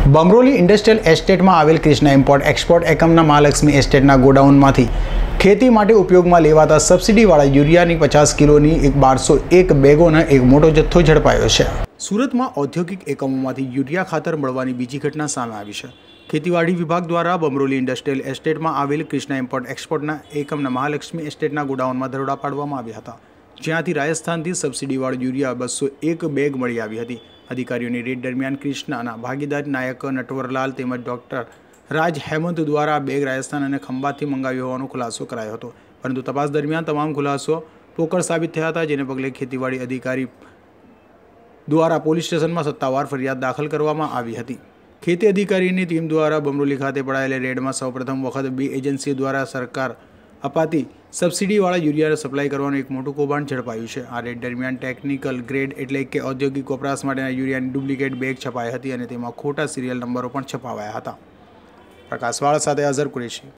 Bamroli industrial એસ્ટેટમાં આવેલ Krishna import export એકમના મહાલક્ષ્મી એસ્ટેટના ગોડાઉનમાંથી ખેતી માટે ઉપયોગમાં લેવાતા સબસિડીવાળા યુરિયાની 50 કિલોની 1201 બેગોનો એક મોટો જથ્થો ઝડપાયો છે। સુરતમાં ઔદ્યોગિક એકમોમાંથી યુરિયા ખાતર મળવાની બીજી ઘટના સામે આવી છે। ખેતીવાડી વિભાગ દ્વારા બમરોલી ઇન્ડસ્ટ્રીયલ એસ્ટેટમાં આવેલ કૃષ્ણા ઇમ્પોર્ટ એક્સપોર્ટના એકમના મહાલક્ષ્મી એસ્ટેટના ગોડાઉનમાં દરોડા પાડવામાં આવ્યા હતા, જ્યાંથી રાજસ્થાનથી સબસિડીવાળું યુરિયા 201 બેગ મળી આવી હતી। अधिकारियों रेड दरमियान कृष्णा भागीदार नायक नटवरलाल तेमज डॉक्टर राज हेमंत द्वारा बेग राजस्थान और खंभात मंगाव्यो होવાનો खुलासो करायो हतो, परंतु तपास दरमियान तमाम खुलासो पोकळ साबित थया हता, जेने पगले खेतीवाड़ी अधिकारी द्वारा पोलीस स्टेशन में सत्तावार फरियाद दाखल करवामां आवी हती। खेती अधिकारीनी टीम द्वारा बमरोली खाते पड़ायेला रेड में सौप्रथम वखत 2 एजेंसी द्वारा सरकार अपाती सब्सिडीवाળા યુરિયાને સપ્લાય કરવાનું એક મોટું કૌભાંડ ઝડપાયું છે। આ રેડ દરમિયાન ટેકનિકલ ગ્રેડ એટલે કે ઔદ્યોગિક વપરાશ માટેના યુરિયાની ડુપ્લિકેટ બેગ છપાઈ હતી અને તેમાં ખોટા સિરિયલ નંબરો પણ છપાવાયા હતા। પ્રકાશવાળા સાથે અઝર કુરેશી।